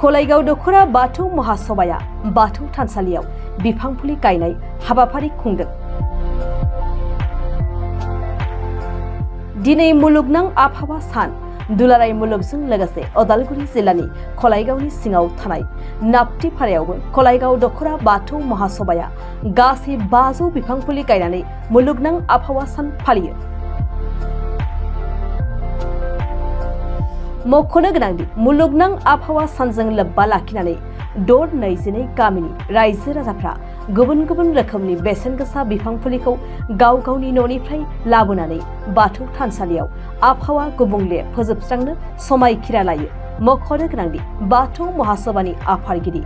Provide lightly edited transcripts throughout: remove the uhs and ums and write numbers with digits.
खलाइगाव दखरा बाथौ महासभाया बाथौ थानसालियाव बिफां फुलि गायनाय हाबाफारि खुंदों। दिनै मुलुगनां आबहावा सान दुलाराय मुलुगजों लोगोसे उदालगुरि जिल्लानि खलाइगावनि सिङाव थानाय नाप्तिपारायावबो खलाइगाव दखरा बाथौ महासभाया गासै 500 बिफां फुलि गायनानै मुलुगनां आबहावा सान फालियो। मख'नो गोनांदि मुलुगनां आबहावा सानजों लोब्बा लाखिनानै 22 गामिनि रायजो राजाफ्रा गुबुन गुबुन रोखोमनि बेसेन गोसा बिफां फुलिखौ गाव गावनि न'निफ्राय लाबोनानै बाथौ थानसालियाव आबहावा गुबुंले फोजोबस्रांनो समायखिरा लायो। मख'नो गोनांदि बाथौ महासभानि आफादगिरि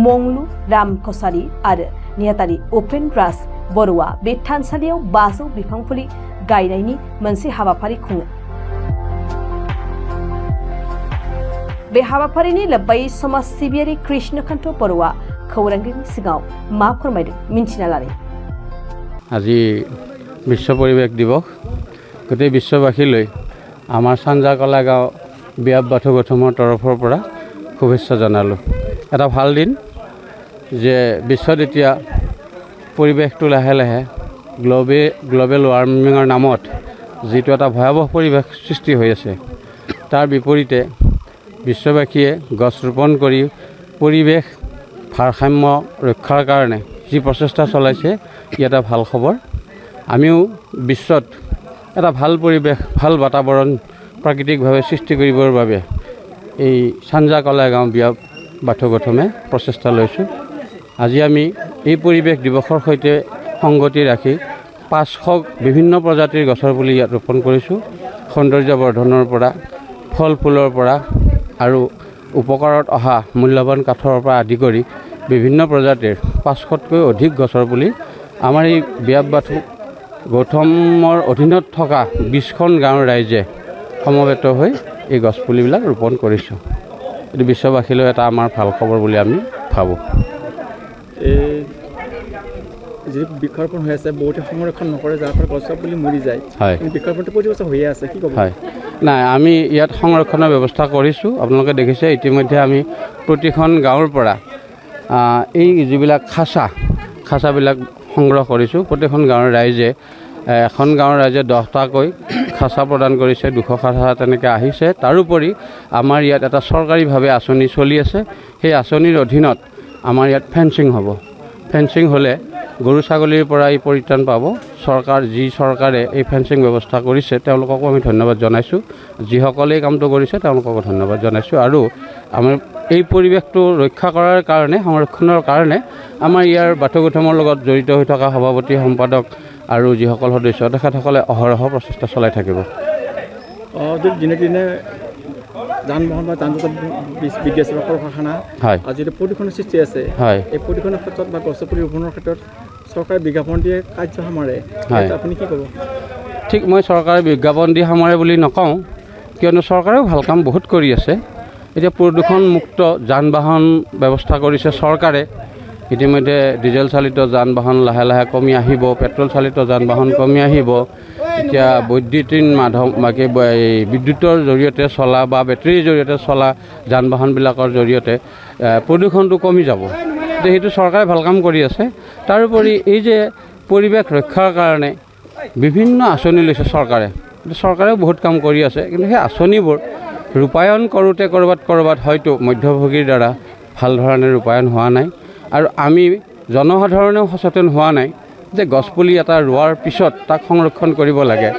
मंगलु राम कसारी आरो नेहाथारि उपेन्द्र राज बरुवा बे थानसालियाव 500 बिफां फुलि गायनायनि मोनसे हाबाफारि खुङो। बे हाबाफारिनि लोब्बायै समाज सिबियारि कृष्णकान्त बरुवा खौरांगिरिनि सिगाङाव मा फोरमायदों मिन्थिना लानाय। আজি বিশ্ব পৰিৱেশ দিৱস গোটেই বিশ্ববাসীলৈ আমাৰ সাঞ্জা কলাগাঁও বিয়াব বাথৌ গঠমৰ তৰফৰ পৰা শুভেচ্ছা জনালোঁ। এটা ভাল দিন যে বিশ্বত এতিয়া পৰিৱেশটো লাহে লাহে গ্ল'বেল ৱাৰ্মিঙৰ নামত যিটো এটা ভয়াৱহ পৰিৱেশ সৃষ্টি হৈ আছে, তাৰ বিপৰীতে বিশ্ববাসীয়ে গছ ৰোপণ কৰি পৰিৱেশ ভাৰসাম্য ৰক্ষাৰ কাৰণে যি প্ৰচেষ্টা চলাইছে ই এটা ভাল খবৰ। আমিও বিশ্বত এটা ভাল পৰিৱেশ ভাল বাতাবৰণ প্ৰাকৃতিকভাৱে সৃষ্টি কৰিবৰ বাবে এই সাঞ্জা কলাইগাঁও বিয়া বাথৌ গঠমে প্ৰচেষ্টা লৈছোঁ। আজি আমি এই পৰিৱেশ দিৱসৰ সৈতে সংগতি ৰাখি 500 বিভিন্ন প্ৰজাতিৰ গছৰ পুলি ইয়াত ৰোপণ কৰিছোঁ। সৌন্দৰ্য বৰ্ধনৰ পৰা ফল ফুলৰ পৰা আৰু উপকাৰত অহা মূল্যৱান কাঠৰ পৰা আদি কৰি বিভিন্ন প্ৰজাতিৰ 500তকৈ অধিক গছৰ পুলি আমাৰ এই বিয়াব বাথৌ গঠমৰ অধীনত থকা 20খন গাঁৱৰ ৰাইজে সমবেত হৈ এই গছপুলিবিলাক ৰোপণ কৰিছোঁ। এইটো বিশ্ববাসীলৈ এটা আমাৰ ভাল খবৰ বুলি আমি ভাবোঁ। যি বৃক্ষৰোপণ হৈ আছে বহুতে সংৰক্ষণ নকৰে, যাৰ ফলত গছৰ পুলি মৰি যায়। হয়, বৃক্ষৰোপণটো প্ৰতি বছৰ হৈয়ে আছে, কি ক'ব? হয়, নাই আমি ইয়াত সংৰক্ষণৰ ব্যৱস্থা কৰিছোঁ। আপোনালোকে দেখিছে ইতিমধ্যে আমি প্ৰতিখন গাঁৱৰ পৰা এই যিবিলাক খাচাবিলাক সংগ্ৰহ কৰিছোঁ। প্ৰতিখন গাঁৱৰ ৰাইজে এখন গাঁৱৰ ৰাইজে 10টাকৈ খাচা প্ৰদান কৰিছে, 200 খাচা তেনেকৈ আহিছে। তাৰোপৰি আমাৰ ইয়াত এটা চৰকাৰীভাৱে আঁচনি চলি আছে। সেই আঁচনিৰ অধীনত আমাৰ ইয়াত ফেন্সিং হ'ব। ফেন্সিং হ'লে গৰু ছাগলীৰ পৰা এই পৰিত্ৰাণ পাব। যি চৰকাৰে এই ফেন্সিং ব্যৱস্থা কৰিছে তেওঁলোককো আমি ধন্যবাদ জনাইছোঁ। যিসকলে এই কামটো কৰিছে তেওঁলোককো ধন্যবাদ জনাইছোঁ। আৰু আমাৰ এই পৰিৱেশটো ৰক্ষা কৰাৰ কাৰণে সংৰক্ষণৰ কাৰণে আমাৰ ইয়াৰ বাথৌ গঠমৰ লগত জড়িত হৈ থকা সভাপতি সম্পাদক আৰু যিসকল সদস্য তেখেতসকলে অহৰহ প্ৰচেষ্টা চলাই থাকিব। দিনে দিনে যান বাহন বা যান জঁট বৃদ্ধি আছে বা কল কাৰখানা, হয়, আৰু যিটো প্ৰদূষণৰ সৃষ্টি আছে, হয়, এই প্ৰদূষণৰ ক্ষেত্ৰত বা গছ পুলি ৰোপণৰ ক্ষেত্ৰত চৰকাৰে বিজ্ঞাপন দিয়ে কাৰ্য সামৰে, আপুনি কি ক'ব? ঠিক, মই চৰকাৰে বিজ্ঞাপন দি সামৰে বুলি নকওঁ, কিয়নো চৰকাৰেও ভাল কাম বহুত কৰি আছে। এতিয়া প্ৰদূষণমুক্ত যান বাহন ব্যৱস্থা কৰিছে চৰকাৰে। ইতিমধ্যে ডিজেল চালিত যান বাহন লাহে লাহে কমি আহিব, পেট্ৰল চালিত যান বাহন কমি আহিব। এতিয়া বৈদ্যুতিন বিদ্যুতৰ জৰিয়তে চলা বা বেটেৰীৰ জৰিয়তে চলা যান বাহনবিলাকৰ জৰিয়তে প্ৰদূষণটো কমি যাব। এতিয়া সেইটো চৰকাৰে ভাল কাম কৰি আছে। তাৰোপৰি এই যে পৰিৱেশ ৰক্ষাৰ কাৰণে বিভিন্ন আঁচনি লৈছে চৰকাৰেও বহুত কাম কৰি আছে। কিন্তু সেই আঁচনিবোৰ ৰূপায়ণ কৰোঁতে ক'ৰবাত হয়তো মধ্যভোগীৰ দ্বাৰা ভাল ধৰণে ৰূপায়ণ হোৱা নাই। আৰু আমি জনসাধাৰণেও সচেতন হোৱা নাই যে গছপুলি এটা ৰোৱাৰ পিছত তাক সংৰক্ষণ কৰিব লাগে।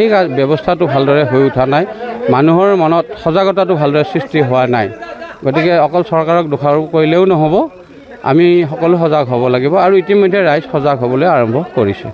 এই ব্যৱস্থাটো ভালদৰে হৈ উঠা নাই। মানুহৰ মনত সজাগতাটো ভালদৰে সৃষ্টি হোৱা নাই। গতিকে অকল চৰকাৰক দোষাৰোপ কৰিলেও নহ'ব, আমি সকলো সজাগ হ'ব লাগিব। আৰু ইতিমধ্যে ৰাইজ সজাগ হ'বলৈ আৰম্ভ কৰিছে।